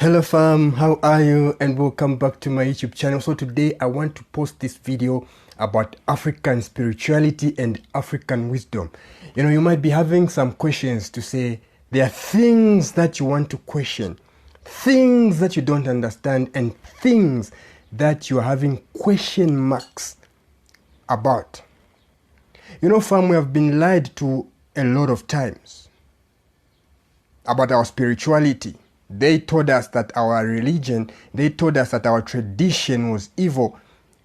Hello fam, how are you? And welcome back to my YouTube channel. So today I want to post this video about African spirituality and African wisdom. You know, you might be having some questions to say. There are things that you want to question, things that you don't understand, and things that you are having question marks about. You know fam, we have been lied to a lot of times about our spirituality. They told us that our religion, they told us that our tradition was evil,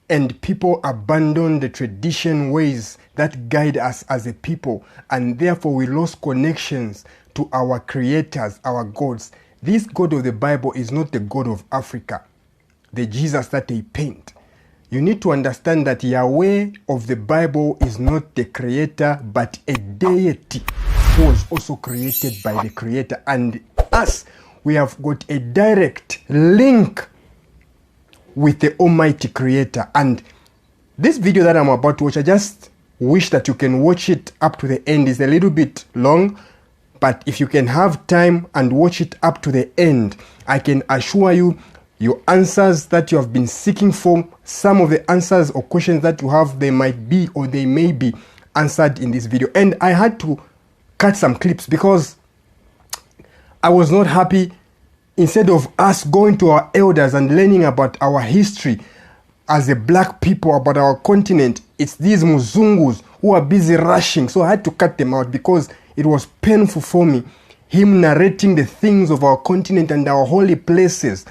and people abandoned the tradition ways that guide us as a people, and therefore we lost connections to our creators, our gods. This God of the Bible is not the God of Africa, the Jesus that they paint. You need to understand that Yahweh of the Bible is not the creator, but a deity who was also created by the creator. And us, we have got a direct link with the Almighty Creator. And this video that I'm about to watch, I just wish that you can watch it up to the end. It's a little bit long, but if you can have time and watch it up to the end, I can assure you your answers that you have been seeking for, some of the answers or questions that you have, they might be or they may be answered in this video. And I had to cut some clips because I was not happy. Instead of us going to our elders and learning about our history as a black people, about our continent, it's these Muzungus who are busy rushing. So I had to cut them out because it was painful for me, him narrating the things of our continent and our holy places.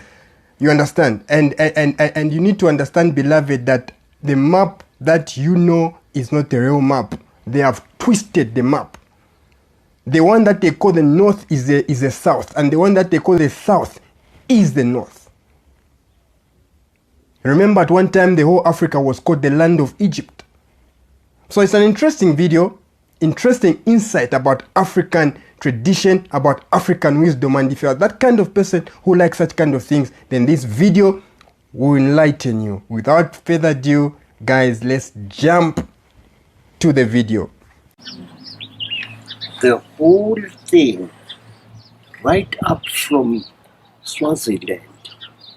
You understand? And you need to understand, beloved, that the map that you know is not the real map. They have twisted the map. The one that they call the north is the south, and the one that they call the south is the north. Remember, at one time, the whole Africa was called the land of Egypt. So it's an interesting video, interesting insight about African tradition, about African wisdom. And if you are that kind of person who likes such kind of things, then this video will enlighten you. Without further ado, guys, let's jump to the video. The whole thing, right up from Swaziland,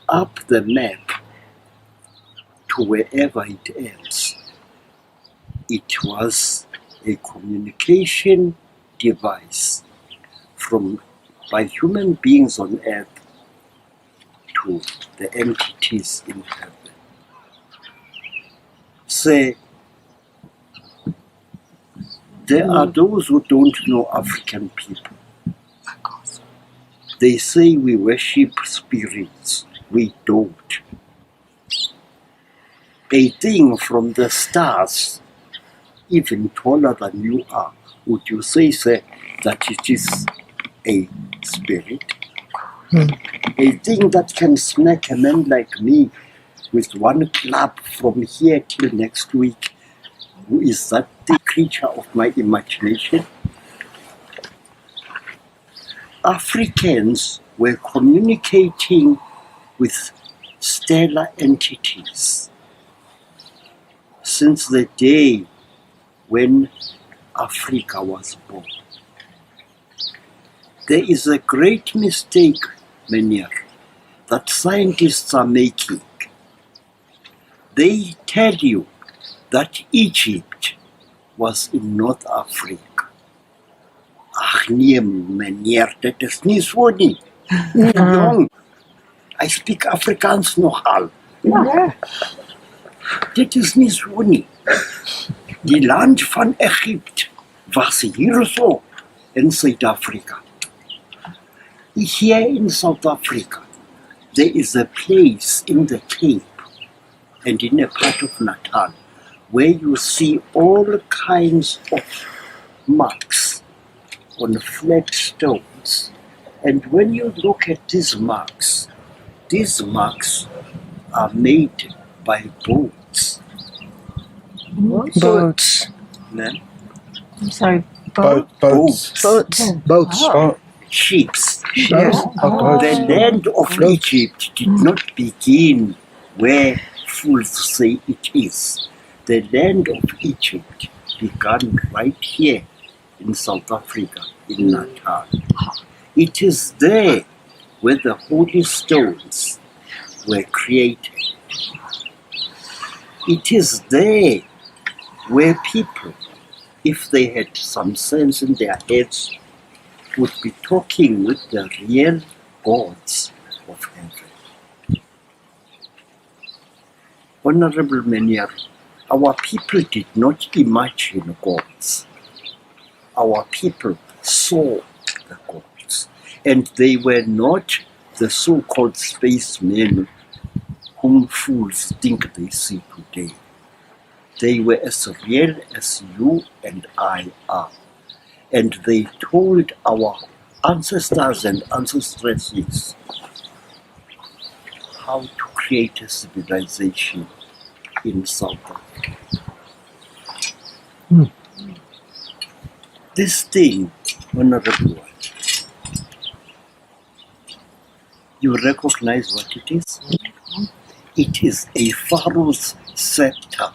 up the map to wherever it ends, it was a communication device by human beings on earth to the entities in heaven. Say, there are those who don't know African people. They say we worship spirits. We don't. A thing from the stars, even taller than you are, would you say, sir, that it is a spirit? A thing that can smack a man like me with one clap from here till next week. Who is that the creature of my imagination? Africans were communicating with stellar entities since the day when Africa was born. There is a great mistake, Menier, that scientists are making. They tell you that Egypt was in North Africa. Ach nee, meneer, dit is nie so nie. Jong, I speak Afrikaans nogal. Ja. Dit is nie so nie. Die land van Egypte was hier so in Suid-Afrika. Here in South Africa, there is a place in the Cape and in a part of Natal where you see all kinds of marks on flat stones. And when you look at these marks are made by boats. Boats. No? I'm sorry, Boats. Oh. Ships. Yes. The land of Egypt did not begin where fools say it is. The land of Egypt began right here in South Africa, in Natal. It is there where the holy stones were created. It is there where people, if they had some sense in their heads, would be talking with the real gods of heaven. Honorable Menier, our people did not imagine gods. Our people saw the gods, and they were not the so-called spacemen whom fools think they see today. They were as real as you and I are. And they told our ancestors and ancestresses how to create a civilization in South Africa. This thing, Honorable One, you recognize what it is? It is a pharaoh's scepter.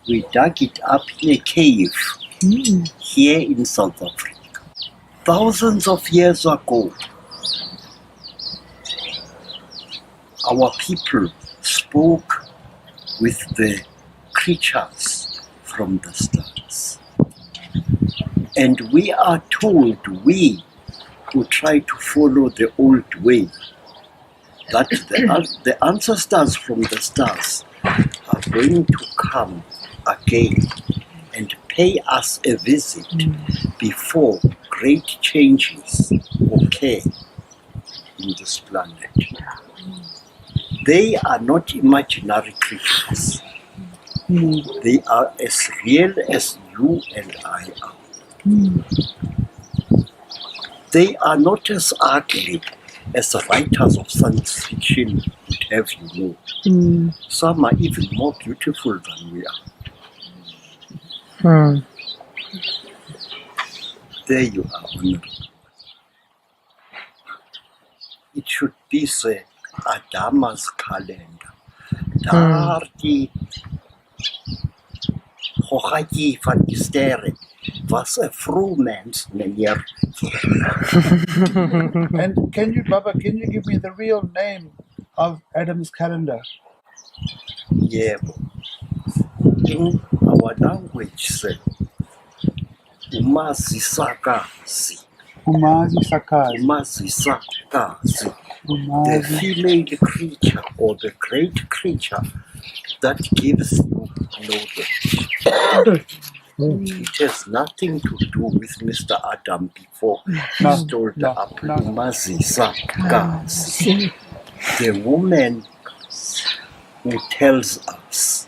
We dug it up in a cave here in South Africa. Thousands of years ago, our people spoke with the creatures from the stars. And we are told, we who try to follow the old way, that the ancestors from the stars are going to come again and pay us a visit before great changes occur in this planet. They are not imaginary creatures. They are as real as you and I are. They are not as ugly as the writers of science fiction would have you know. Some are even more beautiful than we are. There you are, Honorable. It should be say Adama's calendar. Daar die Hochaki van die sterren was a vroegmens, meneer. And Baba, can you give me the real name of Adam's calendar? Yeah. In our language, say, Umazisakazi. The female creature or the great creature that gives you knowledge. It has nothing to do with Mr. Adam before he stole the apple. Umazisakazi. The woman who tells us.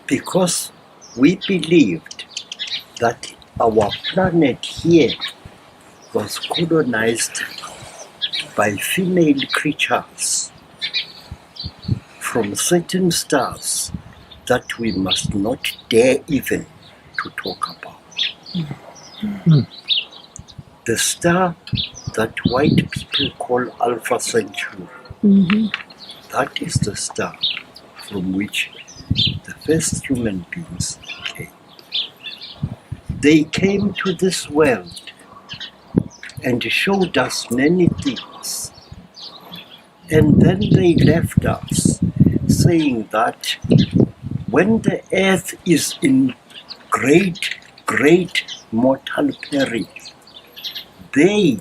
Because we believed that our planet here was colonized by female creatures from certain stars that we must not dare even to talk about. The star that white people call Alpha Centauri, that is the star from which the first human beings came. They came to this world and showed us many things. And then they left us, saying that when the earth is in great, great mortal peril, they,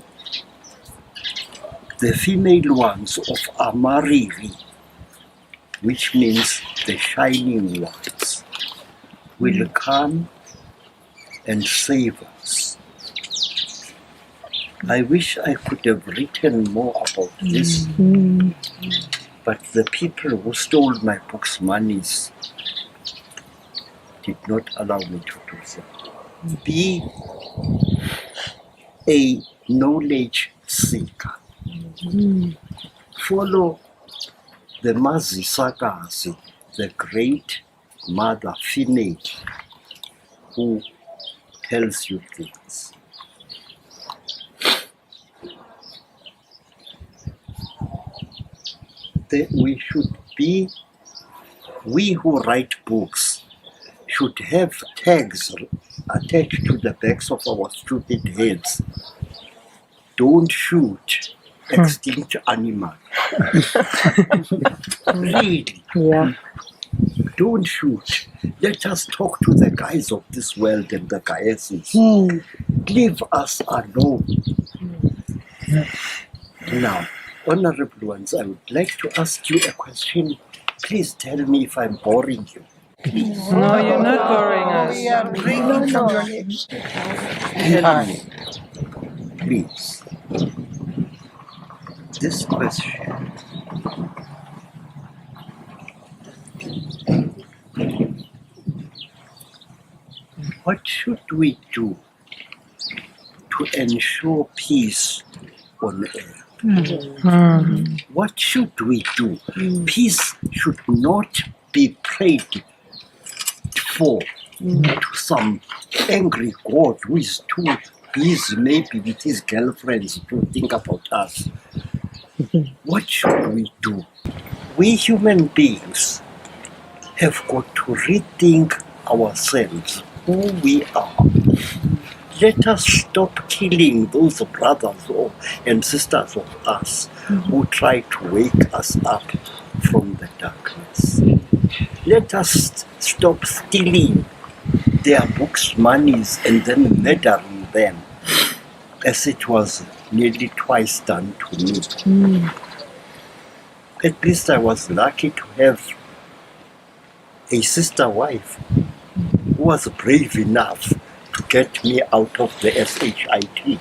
the female ones of Amariri, which means the shining ones, will come and save us. I wish I could have written more about this, but the people who stole my book's monies did not allow me to do so. Be a knowledge seeker. Follow the Mazisakazi, the great mother female who tells you things. We should be, we who write books, should have tags attached to the backs of our stupid heads. Don't shoot extinct animal. Really. Yeah. Don't shoot. Let us talk to the guys of this world and the goddesses. Leave us alone. Now, honorable ones, I would like to ask you a question. Please tell me if I'm boring you. No, you're not boring us. We are drinking from your lips. Tell me, please, this question. What should we do to ensure peace on earth? What should we do? Peace should not be prayed for to some angry God who is too busy maybe with his girlfriends to think about us. What should we do? We human beings have got to rethink ourselves, who we are. Let us stop killing those brothers and sisters of us who try to wake us up from the darkness. Let us stop stealing their books' monies and then murdering them, as it was nearly twice done to me. At least I was lucky to have a sister wife who was brave enough to get me out of the SHIT.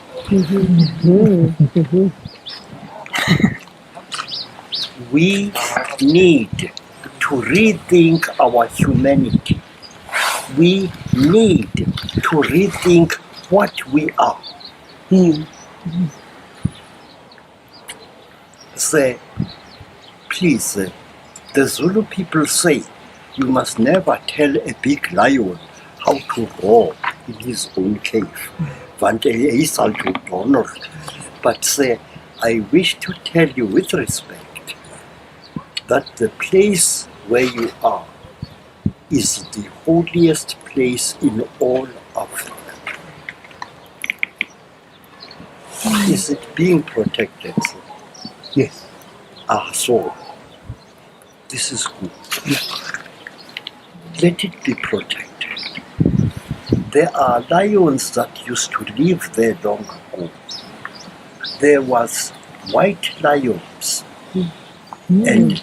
We need to rethink our humanity. We need to rethink what we are. Say, please, the Zulu people say you must never tell a big lion how to roar in his own cave. But say, I wish to tell you with respect that the place where you are is the holiest place in all Africa. Is it being protected? Yes. So this is good. Let it be protected. There are lions that used to live there long ago. There was white lions and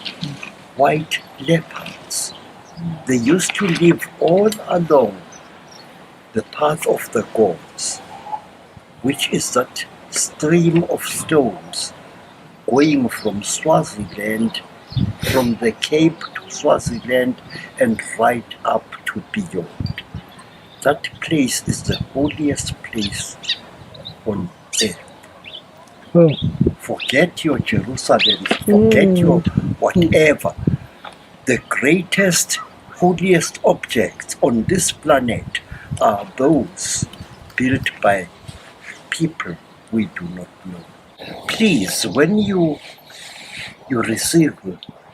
white leopards. They used to live all along the path of the gods, which is that stream of stones going from Swaziland, from the Cape to Swaziland and right up to beyond. That place is the holiest place on earth. Forget your Jerusalem, forget your whatever. The greatest, holiest objects on this planet are those built by people we do not know. Please, when you receive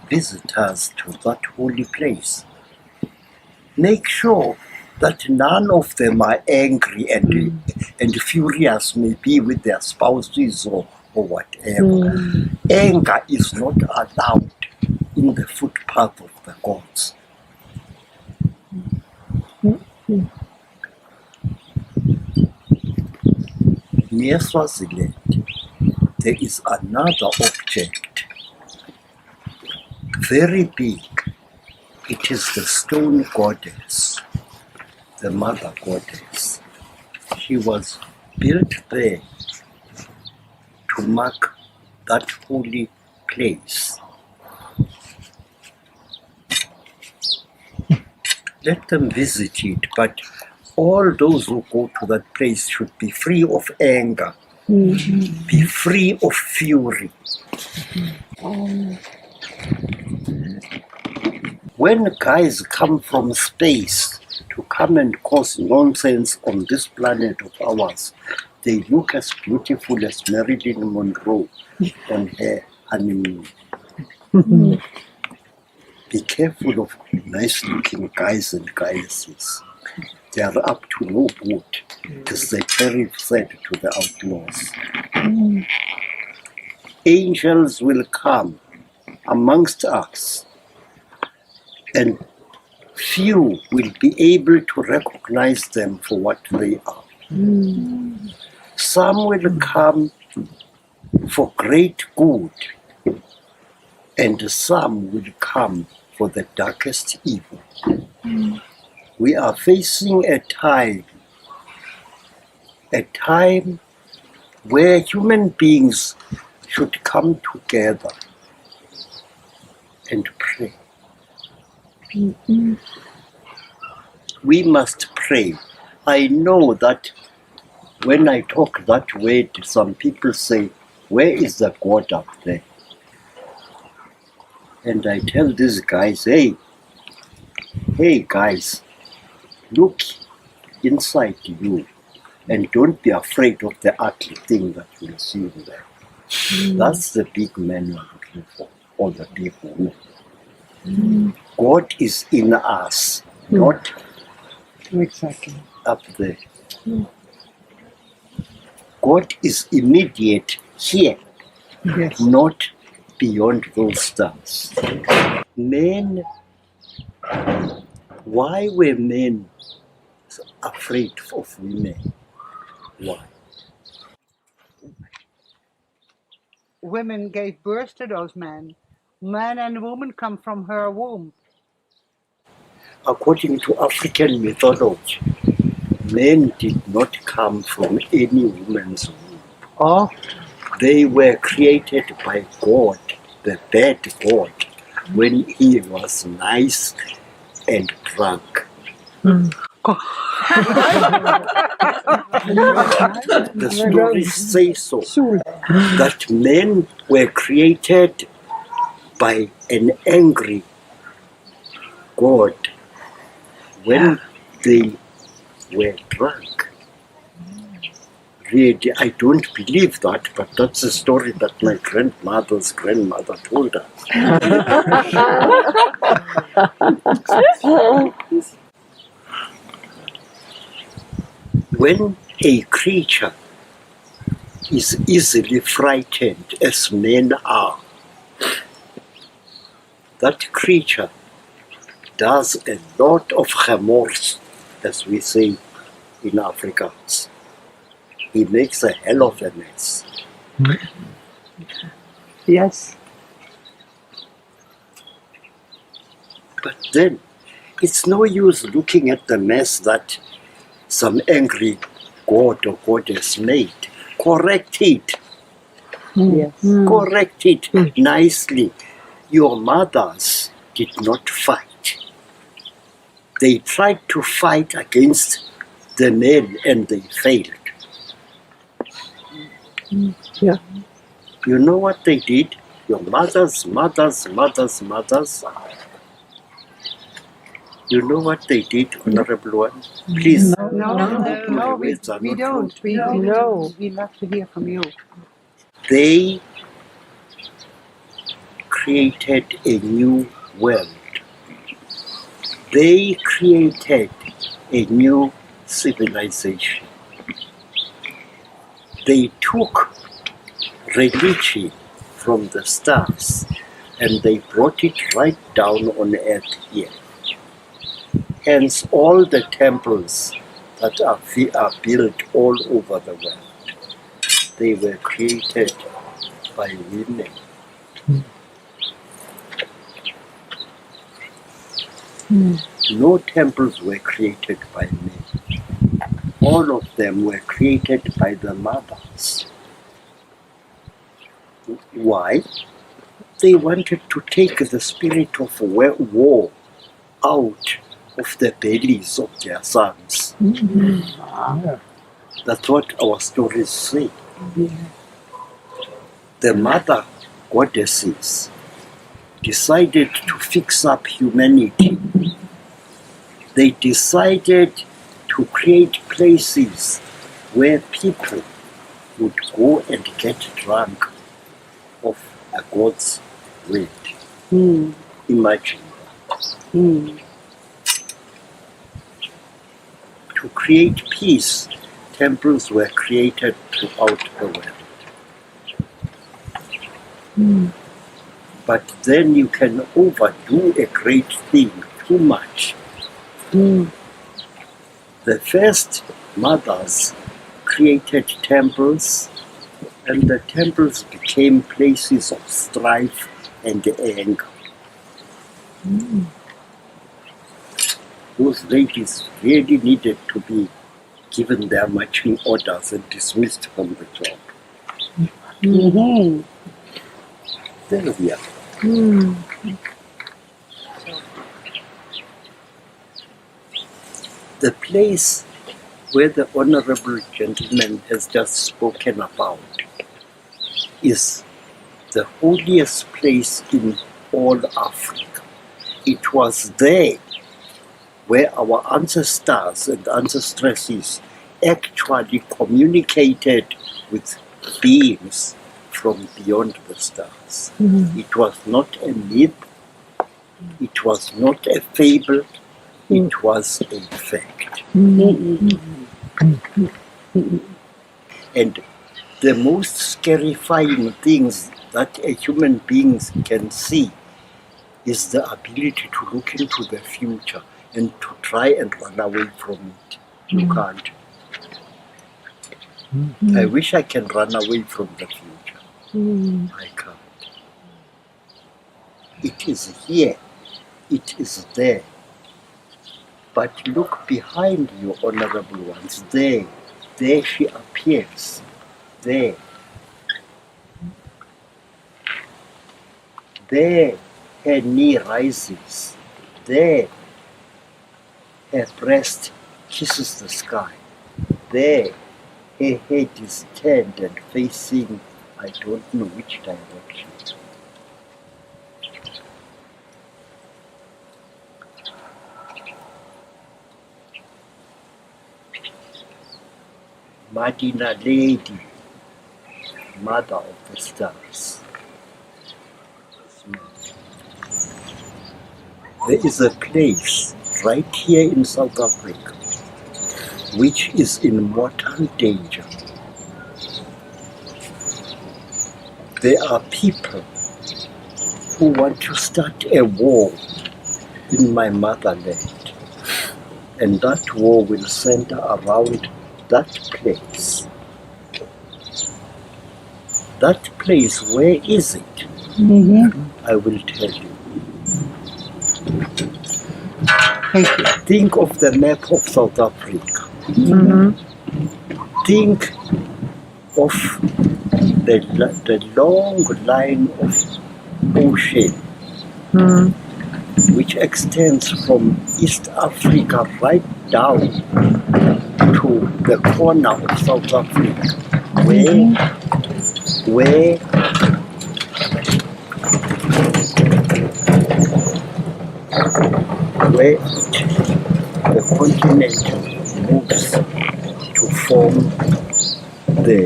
visitors to that holy place, make sure that none of them are angry and furious, maybe with their spouses or whatever. Anger is not allowed in the footpath of the gods. Near Swaziland, there is another object, very big. It is the stone goddess, the mother goddess. She was built there to mark that holy place. Let them visit it, but all those who go to that place should be free of anger, be free of fury. When guys come from space to come and cause nonsense on this planet of ours, they look as beautiful as Marilyn Monroe on her honeymoon. be careful of nice-looking guys and goddesses. They are up to no good, as the sheriff said to the outlaws. Angels will come amongst us, and few will be able to recognize them for what they are. Some will come for great good, and some will come for the darkest evil. We are facing a time where human beings should come together and pray. We must pray. I know that when I talk that word, some people say, where is the God up there? And I tell these guys, hey guys, look inside you and don't be afraid of the ugly thing that you'll see in there. That's the big man you're looking for, or the big woman. God is in us, not Exactly. up there. God is immediate here, Yes. not beyond those stars. Men, why were men afraid of women? Why? Women gave birth to those men. Man and woman come from her womb. According to African mythology, men did not come from any woman's womb. Oh. They were created by God, the bad God, when he was nice and drunk. The stories say so, that men were created by an angry God when they were drunk. Really, I don't believe that, but that's a story that my grandmother's grandmother told us. When a creature is easily frightened, as men are, that creature does a lot of remorse, as we say in Afrikaans. He makes a hell of a mess. Yes. But then, it's no use looking at the mess that some angry god or goddess made. Correct it. Yes. Correct it nicely. Your mothers did not fight. They tried to fight against the men and they failed. Yeah. You know what they did? Your mothers. You know what they did, Honorable One? Please. No, we Words are not don't. rude. We love to hear from you. They created a new world. They created a new civilization. They took religion from the stars and they brought it right down on earth here. Hence all the temples that are built all over the world, they were created by women. No temples were created by men. All of them were created by the mothers. Why? They wanted to take the spirit of war out of the bellies of their sons. That's what our stories say. The mother goddesses decided to fix up humanity. They decided to create places where people would go and get drunk of a God's word. Imagine Mm. To create peace, temples were created throughout the world. But then you can overdo a great thing too much. Mm. The first mothers created temples, and the temples became places of strife and anger. Those ladies really needed to be given their marching orders and dismissed from the job. Mm-hmm. There we are. The place where the honorable gentleman has just spoken about is the holiest place in all Africa. It was there where our ancestors and ancestresses actually communicated with beings from beyond the stars. It was not a myth, it was not a fable, it was a fact. And the most scarifying things that a human being can see is the ability to look into the future and to try and run away from it. You can't. I wish I can run away from the future. I can't. It is here. It is there. But look behind you, honorable ones. There she appears. There her knee rises. There her breast kisses the sky. There her head is turned and facing I don't know which direction. Madina Lady, Mother of the Stars. There is a place right here in South Africa which is in mortal danger. There are people who want to start a war in my motherland, and that war will center around that place. That place, where is it? I will tell you. Thank you. Think of the map of South Africa. Think of the long line of ocean which extends from East Africa right down to the corner of South Africa, where the continent moves to form the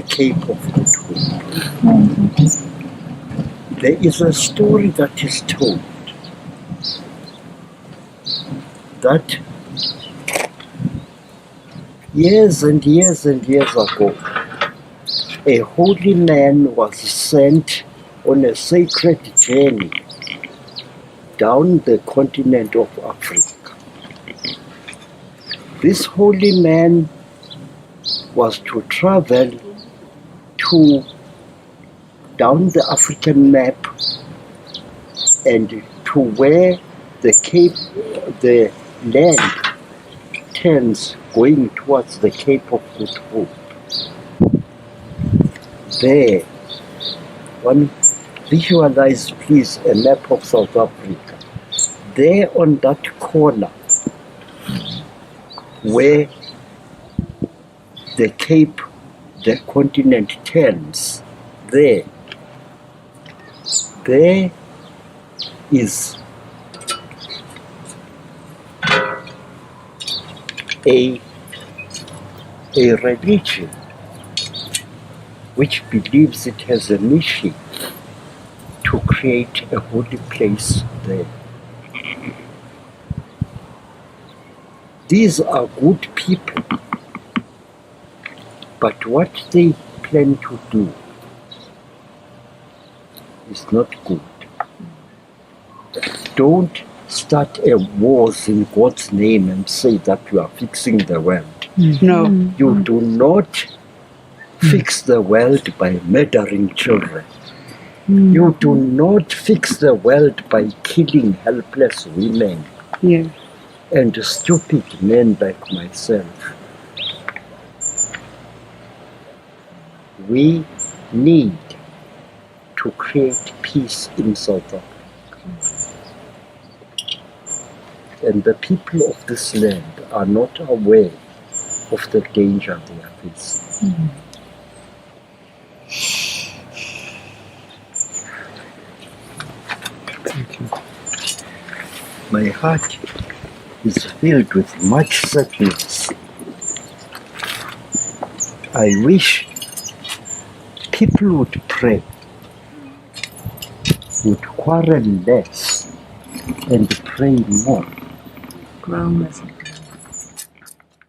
Cape of Good Hope. There is a story that is told that years and years and years ago, a holy man was sent on a sacred journey down the continent of Africa. This holy man was to travel down the African map and to where the land turns going towards the Cape of Good Hope. There, one visualize please a map of South Africa. There on that corner where the Cape, the continent turns, there is a religion which believes it has a mission to create a holy place there. These are good people, but what they plan to do is not good. Don't start a wars in God's name and say that you are fixing the world. No. You do not fix the world by murdering children. You do not fix the world by killing helpless women Yeah. and stupid men like myself. We need to create peace in South Africa. And the people of this land are not aware of the danger they are facing. Thank you. My heart is filled with much sadness. I wish people would pray, would quarrel less, and pray more. Ground mercy.